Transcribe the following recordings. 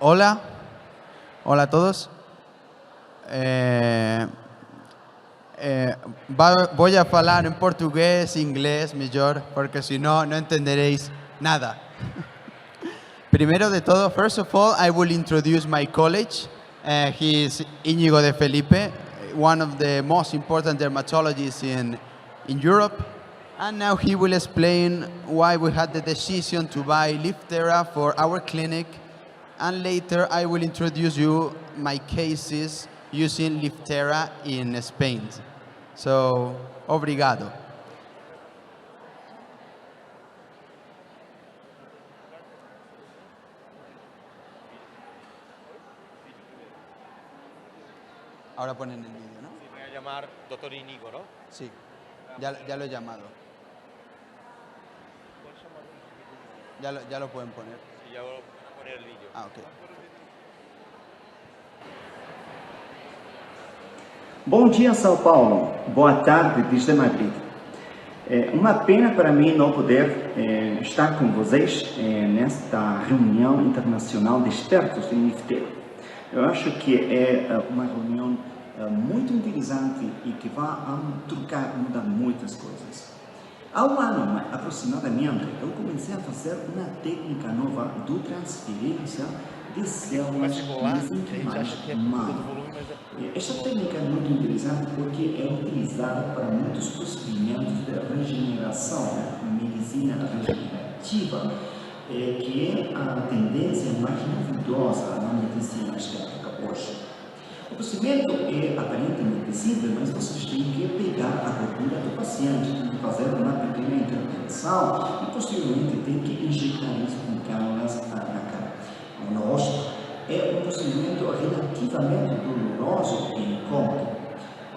Hola, hola a todos. Voy a falar en portugués, inglés, mejor, porque si no, no entenderéis nada. Primero de todo, first of all, I will introduce my college. He is Íñigo de Felipe, one of the most important dermatologists in Europe. And now he will explain why we had the decision to buy Liftera for our clinic. And later I will introduce you my cases using Liftera in Spain. So, obrigado. Ahora ponen el vídeo, ¿no? Sí, me voy a llamar doctor Íñigo, ¿no? Sí, ya lo he llamado. Ya lo pueden poner. Sí, ya voy a poner el vídeo. Ah, ok. Bom dia, São Paulo. Boa tarde, desde Madrid. É uma pena para mim não poder estar com vocês nesta reunião internacional de expertos em Liftera. Eu acho que é uma reunião muito interessante e que vai mudar muitas coisas. Há um ano, aproximadamente, eu comecei a fazer uma técnica nova de transferência de células mesenquimais humanas. Esta técnica é muito interessante porque é utilizada para muitos procedimentos de regeneração, medicina regenerativa, que é a tendência mais novidosa na medicina estética hoje. O procedimento é aparentemente simples, mas vocês têm que pegar a gordura do paciente, tem que fazer uma pequena intervenção e posteriormente tem que injetar isso com câmeras na cara. No rosto. É um procedimento relativamente doloroso e incômodo.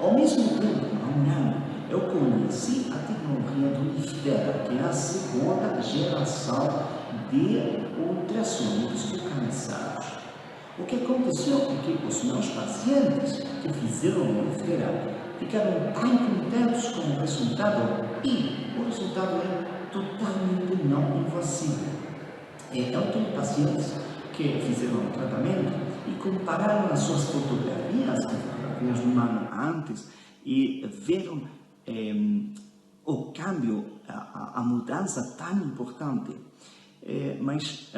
Ao mesmo tempo, há um ano, eu conheci a tecnologia do Liftera, que é a segunda geração de ultrassonidos localizados. O que aconteceu é que os meus pacientes que fizeram o Liftera ficaram tão contentos com o resultado e o resultado é totalmente não invasivo. Eu tenho pacientes que fizeram o tratamento e compararam as suas fotografias de um ano antes e viram o câmbio, a mudança tão importante. Mas,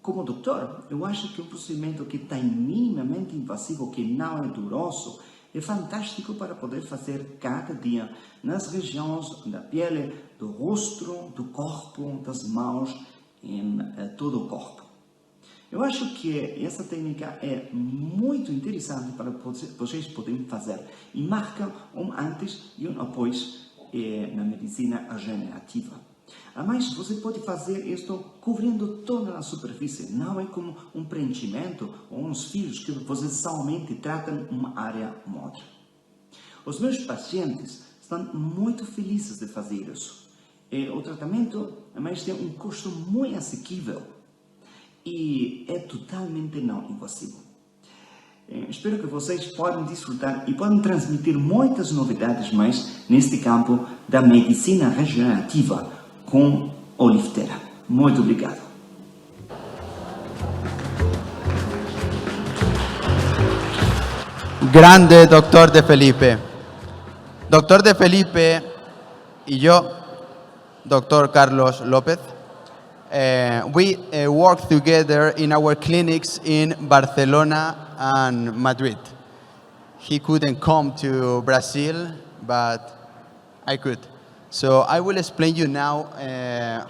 como doutor, eu acho que um procedimento que está minimamente invasivo, que não é doloroso, é fantástico para poder fazer cada dia nas regiões da pele, do rosto, do corpo, das mãos, em todo o corpo. Eu acho que essa técnica é muito interessante para vocês poderem fazer e marca um antes e um após na medicina regenerativa. Mas você pode fazer isto cobrindo toda a superfície, não é como um preenchimento ou uns fios que você somente trata uma área ou outra. Os meus pacientes estão muito felizes de fazer isso. O tratamento tem um custo muito acessível e é totalmente não invasivo. Espero que vocês possam desfrutar e possam transmitir muitas novidades mais neste campo da medicina regenerativa com o Liftera. Muito obrigado. Grande doctor de Felipe. Doctor de Felipe y yo, doctor Carlos López, we work together in our clinics in Barcelona and Madrid. He couldn't come to Brazil, but I could. So I will explain you now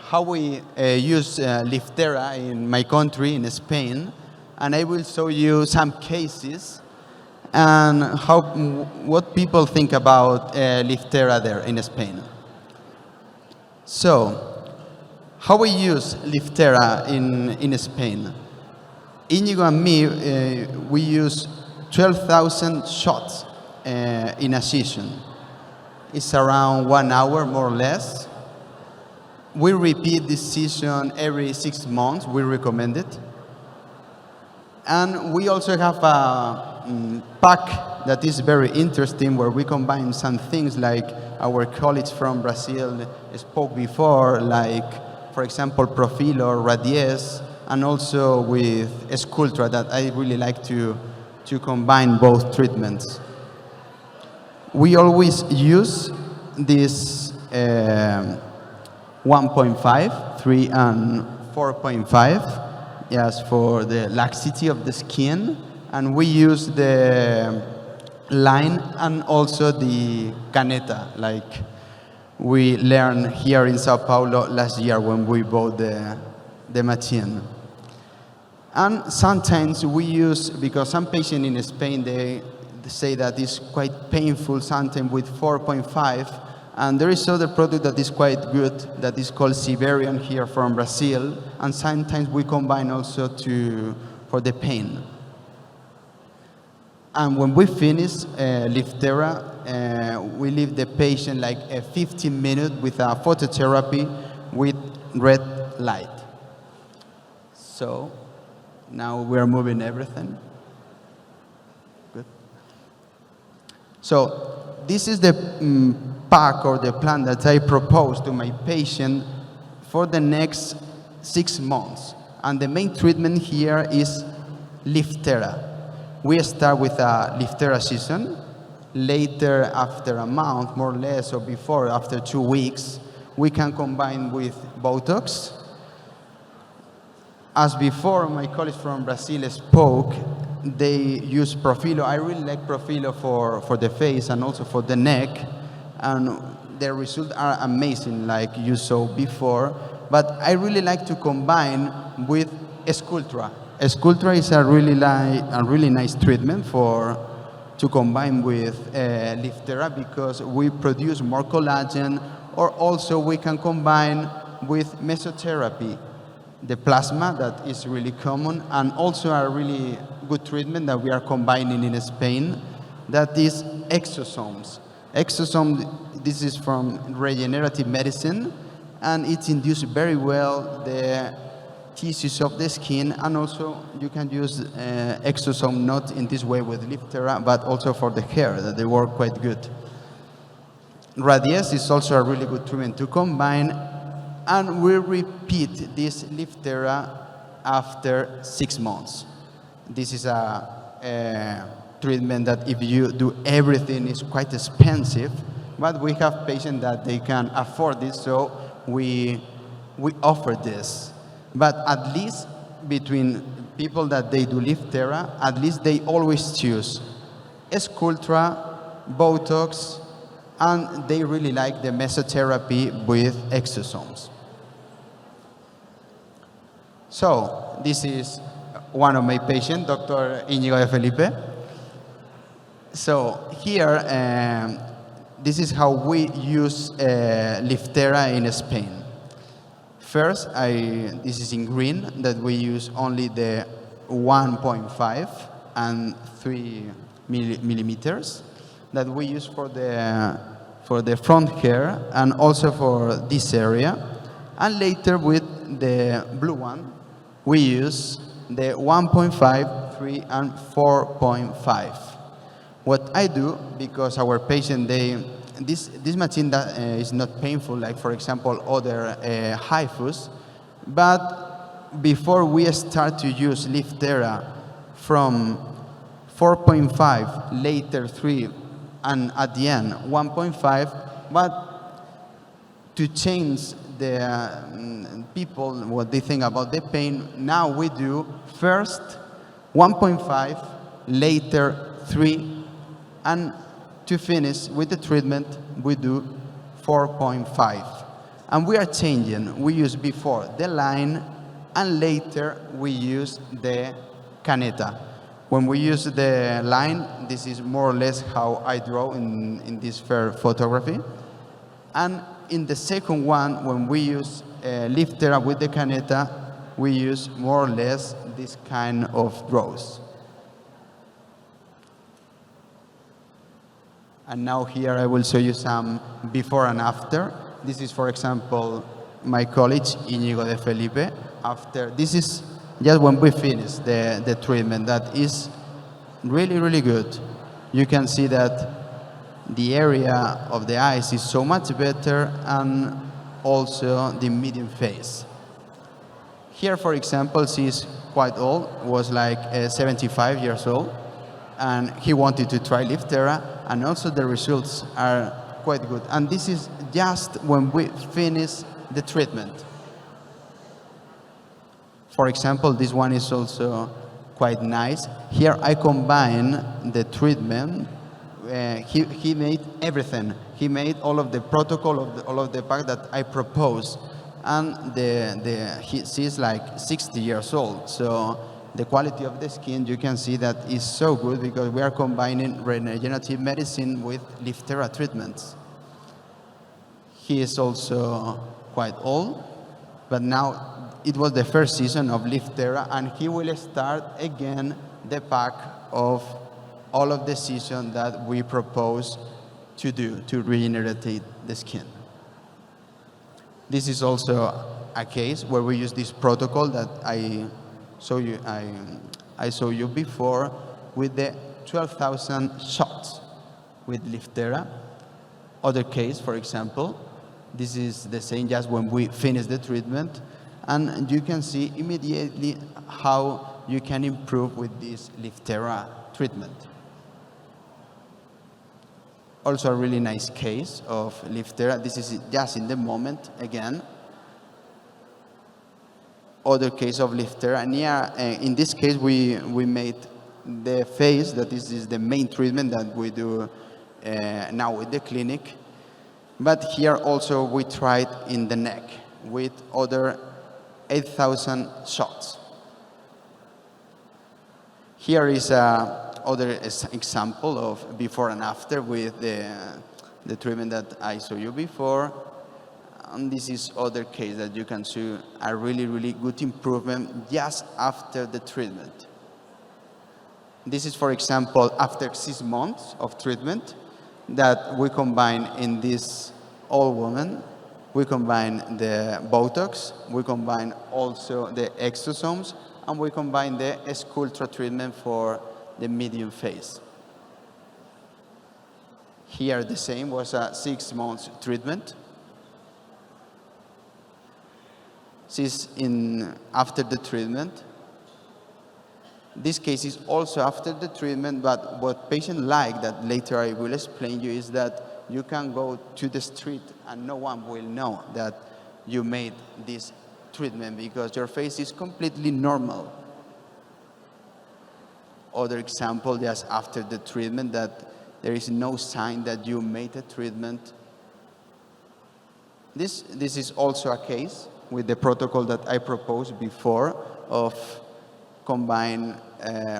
how we use Liftera in my country, in Spain, and I will show you some cases and what people think about Liftera there in Spain. So, how we use Liftera in Spain? Íñigo and me, we use 12,000 shots in a session. It's around 1 hour, more or less. We repeat this session every 6 months. We recommend it. And we also have a pack that is very interesting where we combine some things like our colleagues from Brazil spoke before, like, for example, Profil or Radies, and also with Sculptra that I really like to combine both treatments. We always use this 1.5, 3, and 4.5, yes, for the laxity of the skin. And we use the line and also the caneta, like we learned here in Sao Paulo last year when we bought the machine. And sometimes we use, because some patients in Spain, they say that it's quite painful sometimes with 4.5, and there is other product that is quite good that is called Siberian here from Brazil, and sometimes we combine also for the pain. And when we finish Liftera, we leave the patient like 15 minutes with a phototherapy with red light. So now we're moving everything. Good. So this is the pack or the plan that I propose to my patient for the next 6 months. And the main treatment here is Liftera. We start with a Liftera season. Later, after a month, more or less, or before, after 2 weeks, we can combine with Botox. As before, my colleagues from Brazil spoke, they use Profilo. I really like Profilo for the face and also for the neck. And the results are amazing, like you saw before. But I really like to combine with Sculptra. Sculptra is a really nice treatment to combine with Liftera because we produce more collagen, or also we can combine with mesotherapy, the plasma that is really common, and also a really good treatment that we are combining in Spain, that is exosomes. Exosome, this is from regenerative medicine, and it induces very well the tissues of the skin, and also you can use exosome not in this way with Liftera, but also for the hair, that they work quite good. Radies is also a really good treatment to combine, and we repeat this Liftera after 6 months. This is a treatment that if you do everything is quite expensive, but we have patients that they can afford this, so we offer this. But at least between people that they do Liftera, at least they always choose Sculptra, Botox, and they really like the mesotherapy with exosomes. So this is one of my patients, Dr. Íñigo de Felipe. So here, this is how we use Liftera in Spain. First, this is in green, that we use only the 1.5 and 3 millimeters that we use for the front hair and also for this area. And later with the blue one, we use the 1.5, 3, and 4.5. What I do, because our patient, this machine is not painful, like for example other HIFUs, but before we start to use Liftera from 4.5, later 3, and at the end 1.5, but to change the people what they think about the pain, now we do first 1.5, later 3, and to finish with the treatment, we do 4.5. And we are changing. We use before the line, and later we use the caneta. When we use the line, this is more or less how I draw in this photography. And in the second one, when we use Liftera with the caneta, we use more or less this kind of draws. And now here I will show you some before and after. This is, for example, my colleague, Íñigo de Felipe. After, this is just when we finish the treatment. That is really, really good. You can see that the area of the eyes is so much better, and also the medium face. Here, for example, she's quite old, was like 75 years old, and he wanted to try Liftera, and also the results are quite good. And this is just when we finish the treatment. For example, this one is also quite nice. Here I combine the treatment. He made everything. He made all of the protocol of all of the pack that I proposed, and she's like 60 years old. So the quality of the skin, you can see that is so good because we are combining regenerative medicine with Liftera treatments. He is also quite old, but now it was the first season of Liftera, and he will start again the pack of all of the season that we propose to do to regenerate the skin. This is also a case where we use this protocol that I showed you before with the 12,000 shots with Liftera. Other case, for example, this is the same just when we finish the treatment, and you can see immediately how you can improve with this Liftera treatment. Also a really nice case of Liftera. This is just in the moment again. Other case of Liftera. And in this case, we made the face, that this is the main treatment that we do now with the clinic. But here also we tried in the neck with other 8,000 shots. Here is other example of before and after with the treatment that I showed you before. And this is other case that you can see a really, really good improvement just after the treatment. This is, for example, after 6 months of treatment that we combine in this old woman. We combine the Botox, we combine also the exosomes, and we combine the Sculptra treatment for the medium face. Here the same was a 6 months treatment. This is after the treatment. This case is also after the treatment, but what patients like that later I will explain you is that you can go to the street and no one will know that you made this treatment because your face is completely normal. Other example, just after the treatment, that there is no sign that you made a treatment. This is also a case with the protocol that I proposed before of combine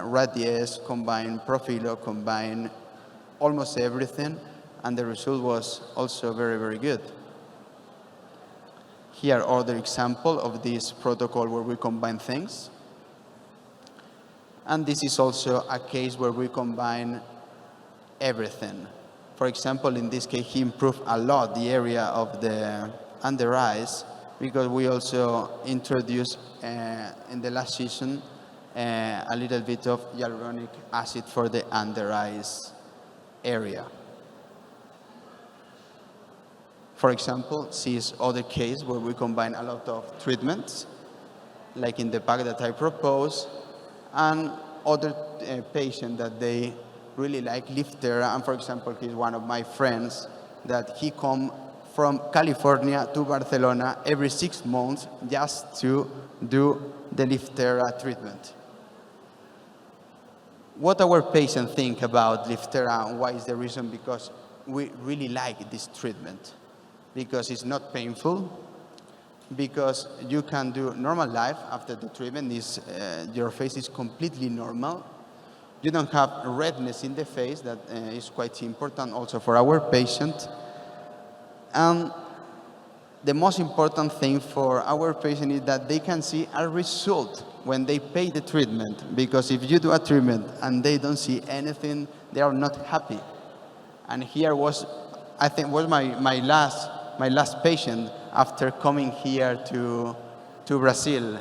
Radies, combine Profilo, combine almost everything, and the result was also very, very good. Here are other example of this protocol where we combine things. And this is also a case where we combine everything. For example, in this case, he improved a lot the area of the under eyes because we also introduced in the last season a little bit of hyaluronic acid for the under eyes area. For example, this other case where we combine a lot of treatments, like in the pack that I propose, and other patient that they really like Liftera. And for example, he's one of my friends that he come from California to Barcelona every 6 months just to do the Liftera treatment. What our patients think about Liftera and why is the reason? Because we really like this treatment. Because it's not painful, because you can do normal life after the treatment. Your face is completely normal. You don't have redness in the face, that is quite important also for our patient. And the most important thing for our patient is that they can see a result when they pay the treatment. Because if you do a treatment and they don't see anything, they are not happy. And here was, I think, was my last patient after coming here to Brazil.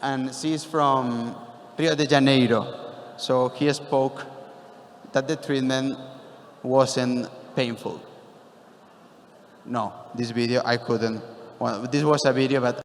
And she is from Rio de Janeiro. So he spoke that the treatment wasn't painful. No, this video I couldn't. Well, this was a video, but